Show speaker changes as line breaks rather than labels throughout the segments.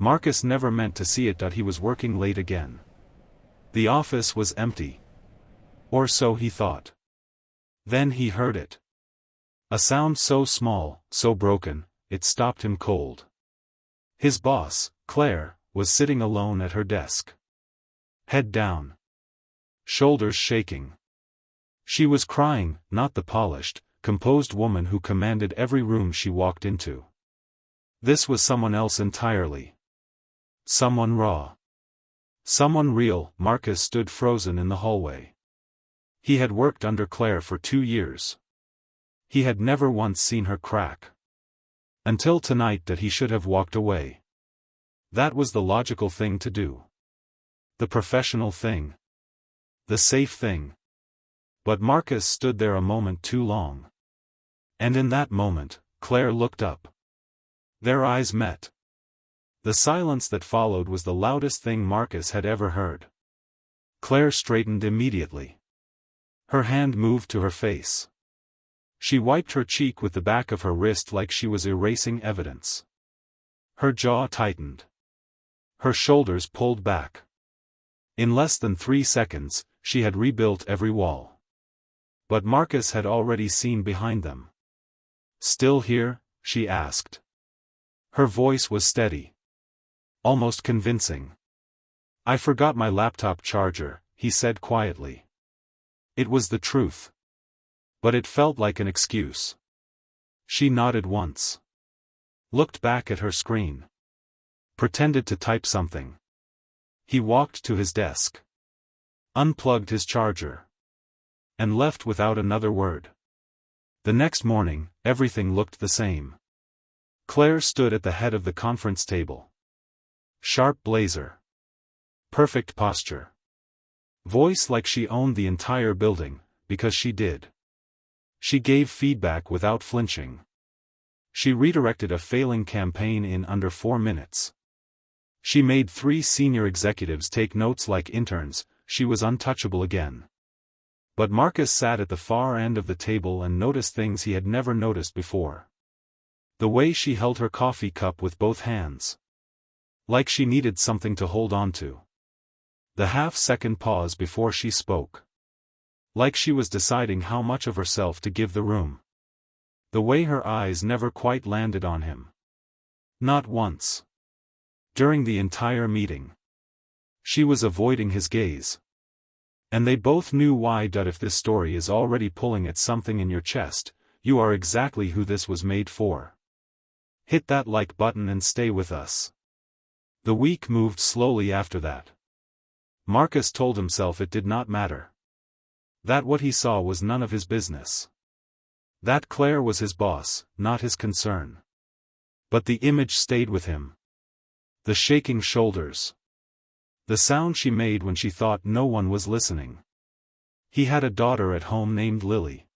Marcus never meant to see it that he was working late again. The office was empty. Or so he thought. Then he heard it. A sound so small, so broken, it stopped him cold. His boss, Claire, was sitting alone at her desk. Head down. Shoulders shaking. She was crying, not the polished, composed woman who commanded every room she walked into. This was someone else entirely. Someone raw. Someone real. Marcus stood frozen in the hallway. He had worked under Claire for 2 years. He had never once seen her crack. Until tonight that he should have walked away. That was the logical thing to do. The professional thing. The safe thing. But Marcus stood there a moment too long. And in that moment, Claire looked up. Their eyes met. The silence that followed was the loudest thing Marcus had ever heard. Claire straightened immediately. Her hand moved to her face. She wiped her cheek with the back of her wrist like she was erasing evidence. Her jaw tightened. Her shoulders pulled back. In less than 3 seconds, she had rebuilt every wall. But Marcus had already seen behind them. "Still here?" she asked. Her voice was steady. Almost convincing. "I forgot my laptop charger," he said quietly. It was the truth. But it felt like an excuse. She nodded once. Looked back at her screen. Pretended to type something. He walked to his desk. Unplugged his charger. And left without another word. The next morning, everything looked the same. Claire stood at the head of the conference table. Sharp blazer. Perfect posture. Voice like she owned the entire building, because she did. She gave feedback without flinching. She redirected a failing campaign in under 4 minutes. She made 3 senior executives take notes like interns. She was untouchable again. But Marcus sat at the far end of the table and noticed things he had never noticed before. The way she held her coffee cup with both hands. Like she needed something to hold on to. The half-second pause before she spoke. Like she was deciding how much of herself to give the room. The way her eyes never quite landed on him. Not once. During the entire meeting. She was avoiding his gaze. And they both knew why. If this story is already pulling at something in your chest, you are exactly who this was made for. Hit that like button and stay with us. The week moved slowly after that. Marcus told himself it did not matter. That what he saw was none of his business. That Claire was his boss, not his concern. But the image stayed with him. The shaking shoulders. The sound she made when she thought no one was listening. He had a daughter at home named Lily.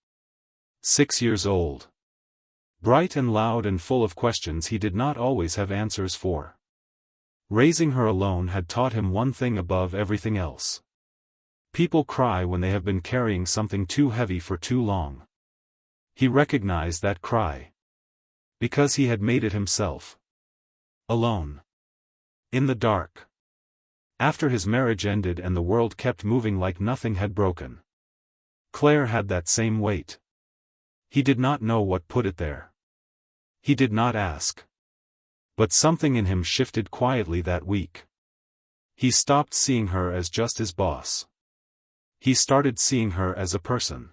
6 years old. Bright and loud and full of questions he did not always have answers for. Raising her alone had taught him one thing above everything else. People cry when they have been carrying something too heavy for too long. He recognized that cry. Because he had made it himself. Alone. In the dark. After his marriage ended and the world kept moving like nothing had broken. Claire had that same weight. He did not know what put it there. He did not ask. But something in him shifted quietly that week. He stopped seeing her as just his boss. He started seeing her as a person.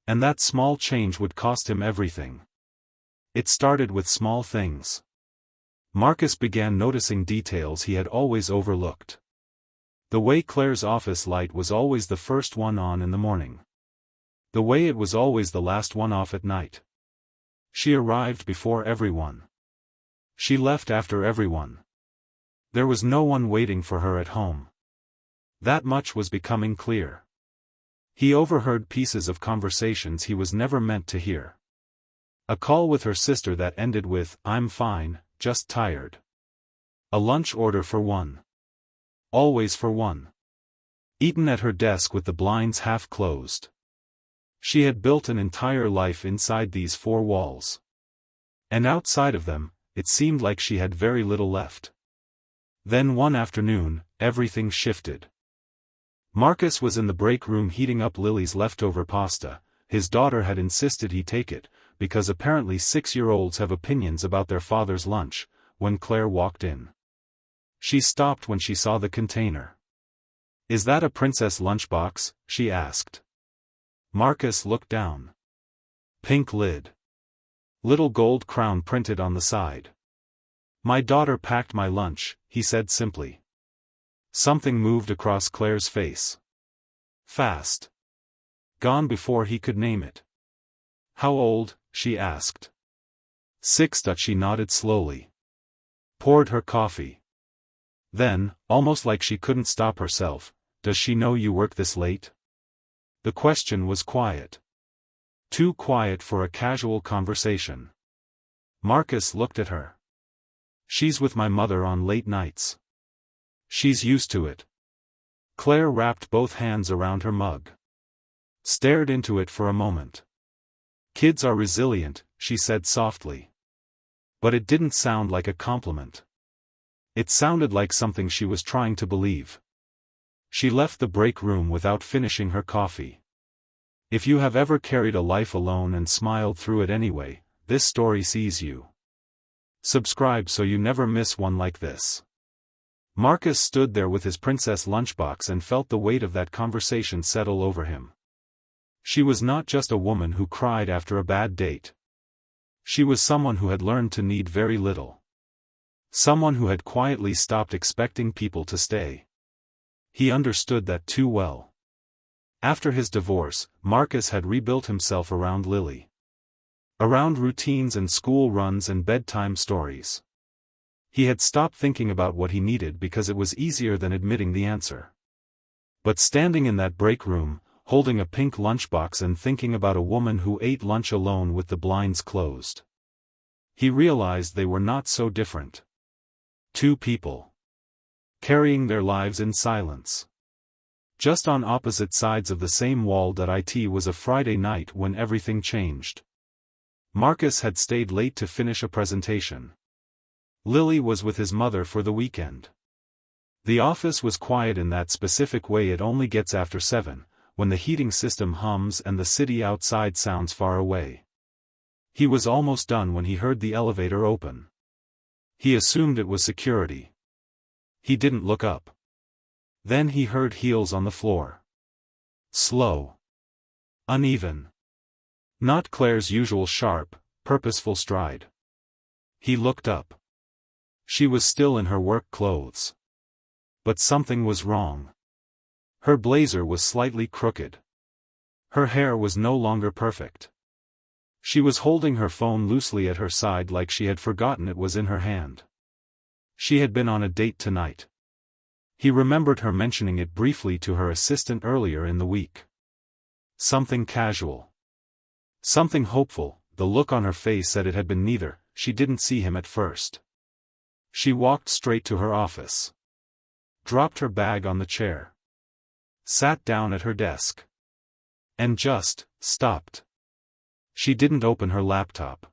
And that small change would cost him everything. It started with small things. Marcus began noticing details he had always overlooked. The way Claire's office light was always the first one on in the morning. The way it was always the last one off at night. She arrived before everyone. She left after everyone. There was no one waiting for her at home. That much was becoming clear. He overheard pieces of conversations he was never meant to hear. A call with her sister that ended with, "I'm fine, just tired." A lunch order for one. Always for one. Eaten at her desk with the blinds half closed. She had built an entire life inside these 4 walls. And outside of them, it seemed like she had very little left. Then one afternoon, everything shifted. Marcus was in the break room heating up Lily's leftover pasta. His daughter had insisted he take it, because apparently 6-year-olds have opinions about their father's lunch, when Claire walked in. She stopped when she saw the container. "Is that a princess lunchbox?" she asked. Marcus looked down. Pink lid. Little gold crown printed on the side. "My daughter packed my lunch," he said simply. Something moved across Claire's face. Fast. Gone before he could name it. "How old?" she asked. 6. She nodded slowly. Poured her coffee. Then, almost like she couldn't stop herself, "Does she know you work this late?" The question was quiet. Too quiet for a casual conversation. Marcus looked at her. "She's with my mother on late nights. She's used to it." Claire wrapped both hands around her mug. Stared into it for a moment. "Kids are resilient," she said softly. But it didn't sound like a compliment. It sounded like something she was trying to believe. She left the break room without finishing her coffee. If you have ever carried a life alone and smiled through it anyway, this story sees you. Subscribe so you never miss one like this. Marcus stood there with his princess lunchbox and felt the weight of that conversation settle over him. She was not just a woman who cried after a bad date. She was someone who had learned to need very little. Someone who had quietly stopped expecting people to stay. He understood that too well. After his divorce, Marcus had rebuilt himself around Lily. Around routines and school runs and bedtime stories. He had stopped thinking about what he needed because it was easier than admitting the answer. But standing in that break room, holding a pink lunchbox and thinking about a woman who ate lunch alone with the blinds closed, he realized they were not so different. Two people. Carrying their lives in silence. Just on opposite sides of the same wall. It was a Friday night when everything changed. Marcus had stayed late to finish a presentation. Lily was with his mother for the weekend. The office was quiet in that specific way it only gets after 7, when the heating system hums and the city outside sounds far away. He was almost done when he heard the elevator open. He assumed it was security. He didn't look up. Then he heard heels on the floor. Slow. Uneven. Not Claire's usual sharp, purposeful stride. He looked up. She was still in her work clothes. But something was wrong. Her blazer was slightly crooked. Her hair was no longer perfect. She was holding her phone loosely at her side like she had forgotten it was in her hand. She had been on a date tonight. He remembered her mentioning it briefly to her assistant earlier in the week. Something casual. Something hopeful. The look on her face said it had been neither. She didn't see him at first. She walked straight to her office. Dropped her bag on the chair. Sat down at her desk. And just stopped. She didn't open her laptop.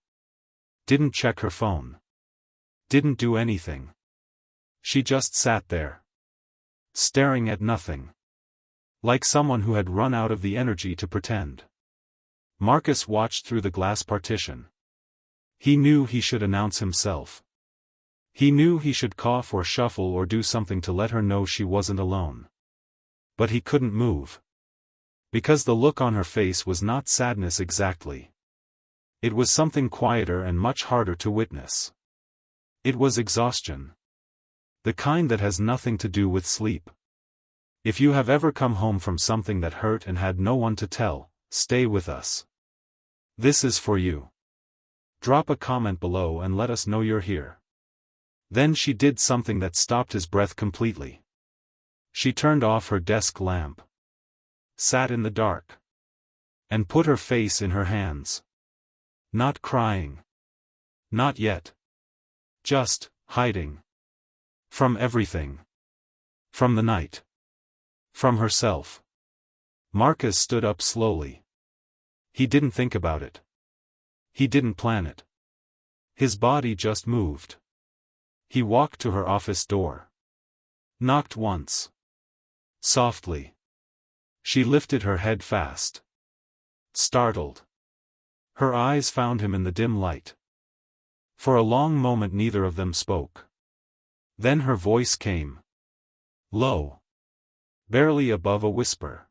Didn't check her phone. Didn't do anything. She just sat there. Staring at nothing. Like someone who had run out of the energy to pretend. Marcus watched through the glass partition. He knew he should announce himself. He knew he should cough or shuffle or do something to let her know she wasn't alone. But he couldn't move. Because the look on her face was not sadness exactly. It was something quieter and much harder to witness. It was exhaustion. The kind that has nothing to do with sleep. If you have ever come home from something that hurt and had no one to tell, stay with us. This is for you. Drop a comment below and let us know you're here. Then she did something that stopped his breath completely. She turned off her desk lamp. Sat in the dark. And put her face in her hands. Not crying. Not yet. Just hiding. From everything. From the night. From herself. Marcus stood up slowly. He didn't think about it. He didn't plan it. His body just moved. He walked to her office door. Knocked once. Softly. She lifted her head fast. Startled. Her eyes found him in the dim light. For a long moment neither of them spoke. Then her voice came. Low. Barely above a whisper.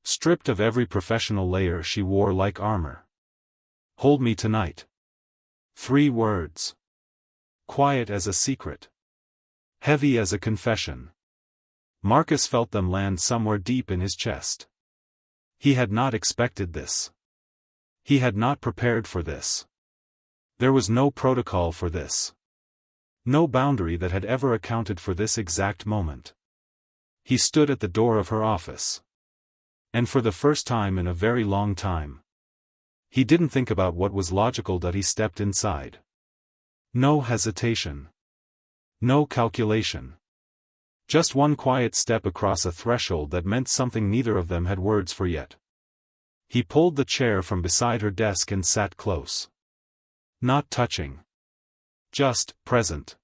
Stripped of every professional layer she wore like armor. Hold me tonight. 3 words. Quiet as a secret. Heavy as a confession. Marcus felt them land somewhere deep in his chest. He had not expected this. He had not prepared for this. There was no protocol for this. No boundary that had ever accounted for this exact moment. He stood at the door of her office. And for the first time in a very long time, he didn't think about what was logical that he stepped inside. No hesitation. No calculation. Just one quiet step across a threshold that meant something neither of them had words for yet. He pulled the chair from beside her desk and sat close. Not touching. Just present.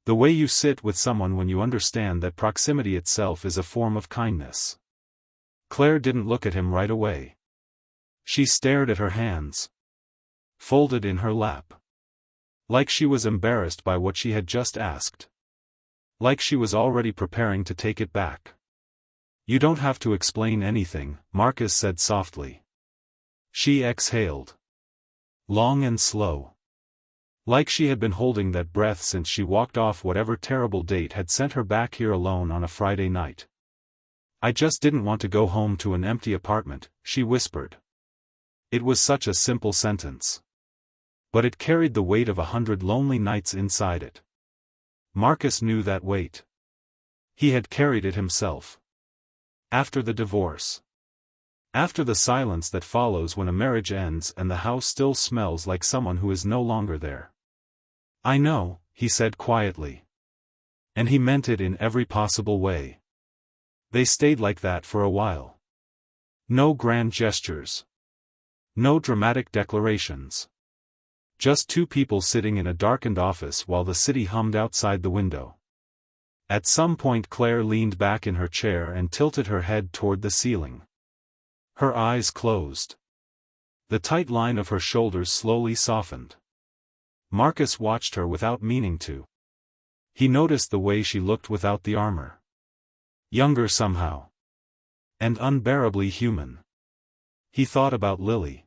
The way you sit with someone when you understand that proximity itself is a form of kindness. Claire didn't look at him right away. She stared at her hands. Folded in her lap. Like she was embarrassed by what she had just asked. Like she was already preparing to take it back. You don't have to explain anything, Marcus said softly. She exhaled. Long and slow. Like she had been holding that breath since she walked off whatever terrible date had sent her back here alone on a Friday night. I just didn't want to go home to an empty apartment, she whispered. It was such a simple sentence. But it carried the weight of 100 lonely nights inside it. Marcus knew that weight. He had carried it himself. After the divorce. After the silence that follows when a marriage ends and the house still smells like someone who is no longer there. I know, he said quietly. And he meant it in every possible way. They stayed like that for a while. No grand gestures. No dramatic declarations. Just 2 people sitting in a darkened office while the city hummed outside the window. At some point Claire leaned back in her chair and tilted her head toward the ceiling. Her eyes closed. The tight line of her shoulders slowly softened. Marcus watched her without meaning to. He noticed the way she looked without the armor. Younger somehow. And unbearably human. He thought about Lily.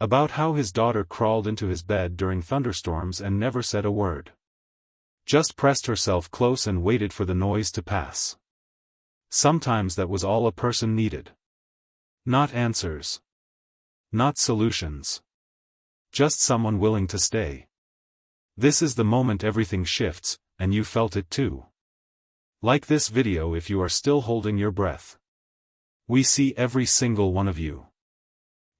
About how his daughter crawled into his bed during thunderstorms and never said a word. Just pressed herself close and waited for the noise to pass. Sometimes that was all a person needed. Not answers. Not solutions. Just someone willing to stay. This is the moment everything shifts, and you felt it too. Like this video if you are still holding your breath. We see every single one of you.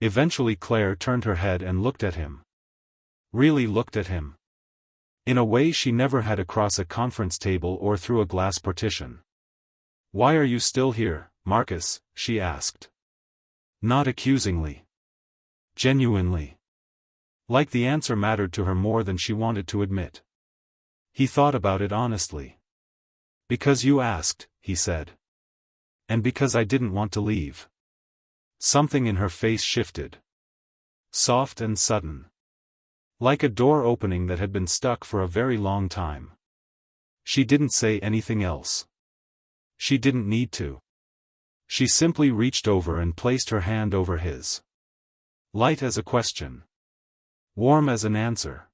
Eventually Claire turned her head and looked at him. Really looked at him. In a way she never had across a conference table or through a glass partition. Why are you still here, Marcus? She asked. Not accusingly. Genuinely. Like the answer mattered to her more than she wanted to admit. He thought about it honestly. Because you asked, he said. And because I didn't want to leave. Something in her face shifted. Soft and sudden. Like a door opening that had been stuck for a very long time. She didn't say anything else. She didn't need to. She simply reached over and placed her hand over his. Light as a question. Warm as an answer.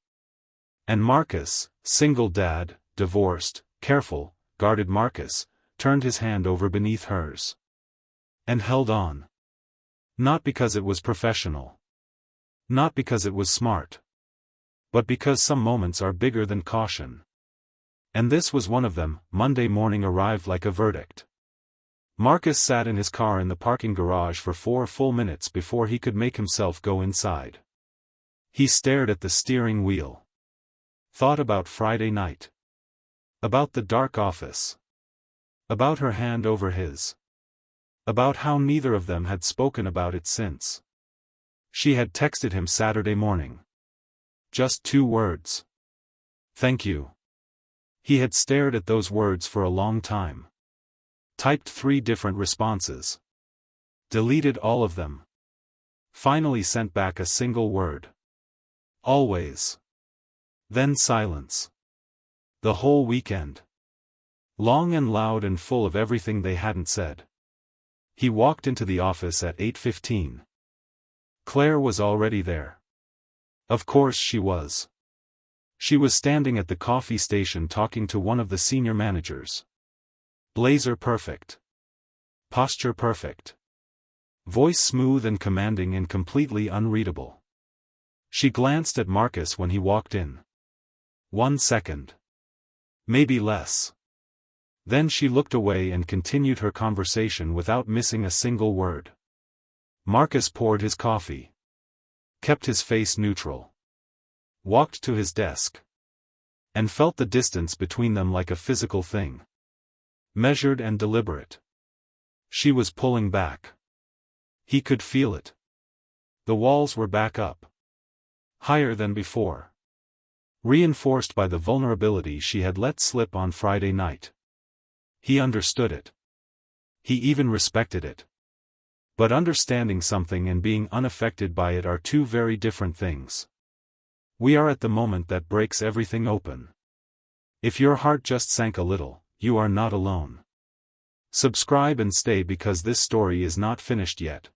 And Marcus, single dad, divorced, careful, guarded Marcus, turned his hand over beneath hers. And held on. Not because it was professional. Not because it was smart. But because some moments are bigger than caution. And this was one of them. Monday morning arrived like a verdict. Marcus sat in his car in the parking garage for 4 full minutes before he could make himself go inside. He stared at the steering wheel. Thought about Friday night. About the dark office. About her hand over his. About how neither of them had spoken about it since. She had texted him Saturday morning. Just 2 words. Thank you. He had stared at those words for a long time. Typed 3 different responses. Deleted all of them. Finally sent back a single word. Always. Then silence. The whole weekend. Long and loud and full of everything they hadn't said. He walked into the office at 8:15. Claire was already there. Of course she was. She was standing at the coffee station talking to one of the senior managers. Blazer perfect. Posture perfect. Voice smooth and commanding and completely unreadable. She glanced at Marcus when he walked in. 1 second. Maybe less. Then she looked away and continued her conversation without missing a single word. Marcus poured his coffee. Kept his face neutral. Walked to his desk. And felt the distance between them like a physical thing. Measured and deliberate. She was pulling back. He could feel it. The walls were back up. Higher than before. Reinforced by the vulnerability she had let slip on Friday night. He understood it. He even respected it. But understanding something and being unaffected by it are 2 very different things. We are at the moment that breaks everything open. If your heart just sank a little, you are not alone. Subscribe and stay because this story is not finished yet.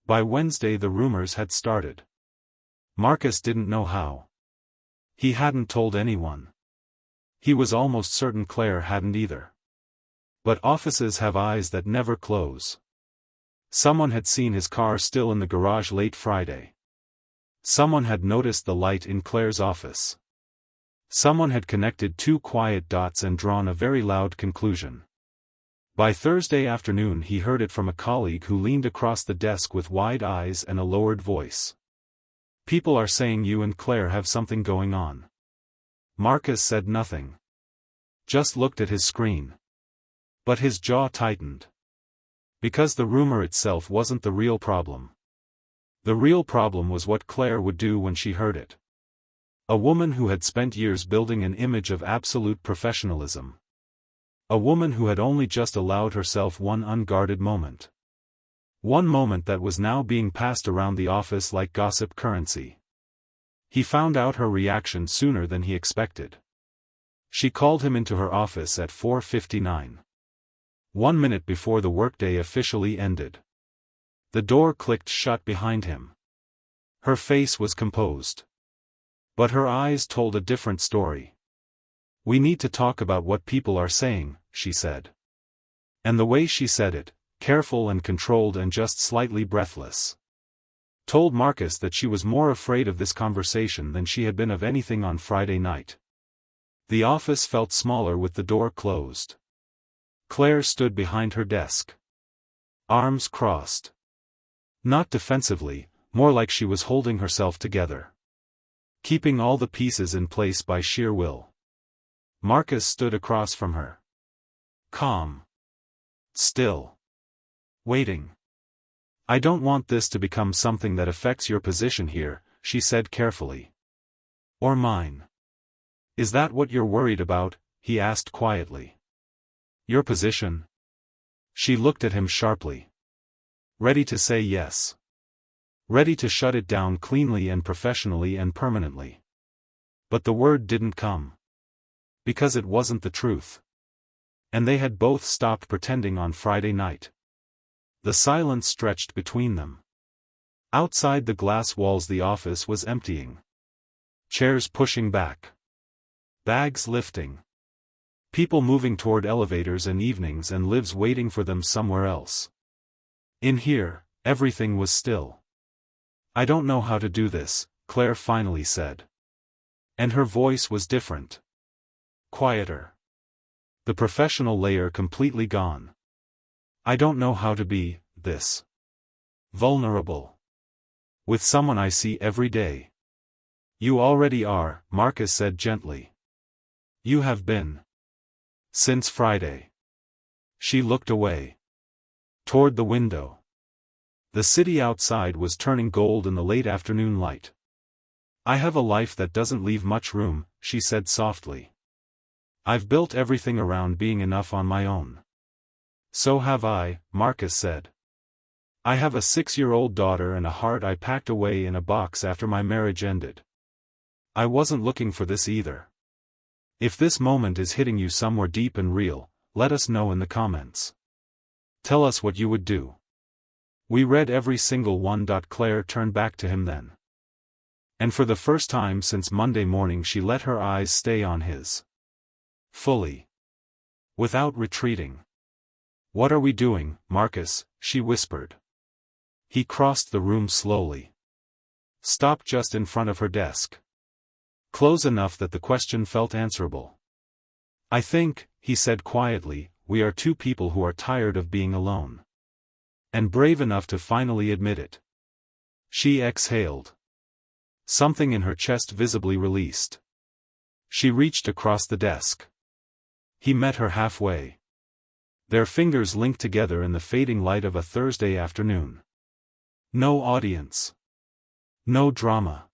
By Wednesday the rumors had started. Marcus didn't know how. He hadn't told anyone. He was almost certain Claire hadn't either. But offices have eyes that never close. Someone had seen his car still in the garage late Friday. Someone had noticed the light in Claire's office. Someone had connected 2 quiet dots and drawn a very loud conclusion. By Thursday afternoon he heard it from a colleague who leaned across the desk with wide eyes and a lowered voice. People are saying you and Claire have something going on. Marcus said nothing. Just looked at his screen. But his jaw tightened. Because the rumor itself wasn't the real problem. The real problem was what Claire would do when she heard it. A woman who had spent years building an image of absolute professionalism. A woman who had only just allowed herself one unguarded moment. One moment that was now being passed around the office like gossip currency. He found out her reaction sooner than he expected. She called him into her office at 4:59. 1 minute before the workday officially ended. The door clicked shut behind him. Her face was composed. But her eyes told a different story. "We need to talk about what people are saying," she said. And the way she said it, careful and controlled and just slightly breathless, told Marcus that she was more afraid of this conversation than she had been of anything on Friday night. The office felt smaller with the door closed. Claire stood behind her desk. Arms crossed. Not defensively, more like she was holding herself together. Keeping all the pieces in place by sheer will. Marcus stood across from her. Calm. Still. Waiting. "I don't want this to become something that affects your position here," she said carefully. "Or mine." "Is that what you're worried about?" he asked quietly. "Your position?" She looked at him sharply. Ready to say yes. Ready to shut it down cleanly and professionally and permanently. But the word didn't come. Because it wasn't the truth. And they had both stopped pretending on Friday night. The silence stretched between them. Outside the glass walls the office was emptying. Chairs pushing back. Bags lifting. People moving toward elevators and evenings and lives waiting for them somewhere else. In here, everything was still. "I don't know how to do this," Claire finally said. And her voice was different. Quieter. The professional layer completely gone. "I don't know how to be this vulnerable with someone I see every day." "You already are," Marcus said gently. "You have been. Since Friday." She looked away. Toward the window. The city outside was turning gold in the late afternoon light. "I have a life that doesn't leave much room," she said softly. I've built everything around being enough on my own. So have I, Marcus said. I have a 6-year-old daughter and a heart I packed away in a box after my marriage ended. I wasn't looking for this either. If this moment is hitting you somewhere deep and real, let us know in the comments. Tell us what you would do. We read every single one. Claire turned back to him then. And for the first time since Monday morning she let her eyes stay on his. Fully. Without retreating. What are we doing, Marcus? She whispered. He crossed the room slowly. Stopped just in front of her desk. Close enough that the question felt answerable. I think, he said quietly, we are two people who are tired of being alone. And brave enough to finally admit it. She exhaled. Something in her chest visibly released. She reached across the desk. He met her halfway. Their fingers linked together in the fading light of a Thursday afternoon. No audience. No drama.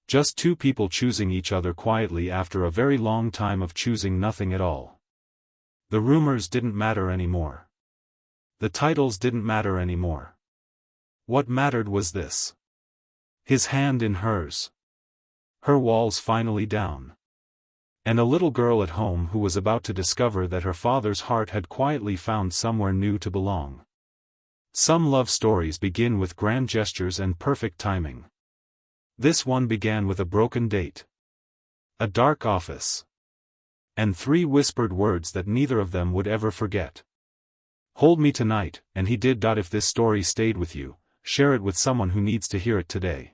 Just two people choosing each other quietly after a very long time of choosing nothing at all. The rumors didn't matter anymore. The titles didn't matter anymore. What mattered was this. His hand in hers. Her walls finally down. And a little girl at home who was about to discover that her father's heart had quietly found somewhere new to belong. Some love stories begin with grand gestures and perfect timing. This one began with a broken date. A dark office. And 3 whispered words that neither of them would ever forget. Hold me tonight, and he did. If this story stayed with you, share it with someone who needs to hear it today.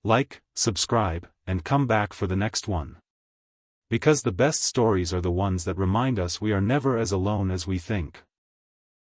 Like, subscribe, and come back for the next one. Because the best stories are the ones that remind us we are never as alone as we think.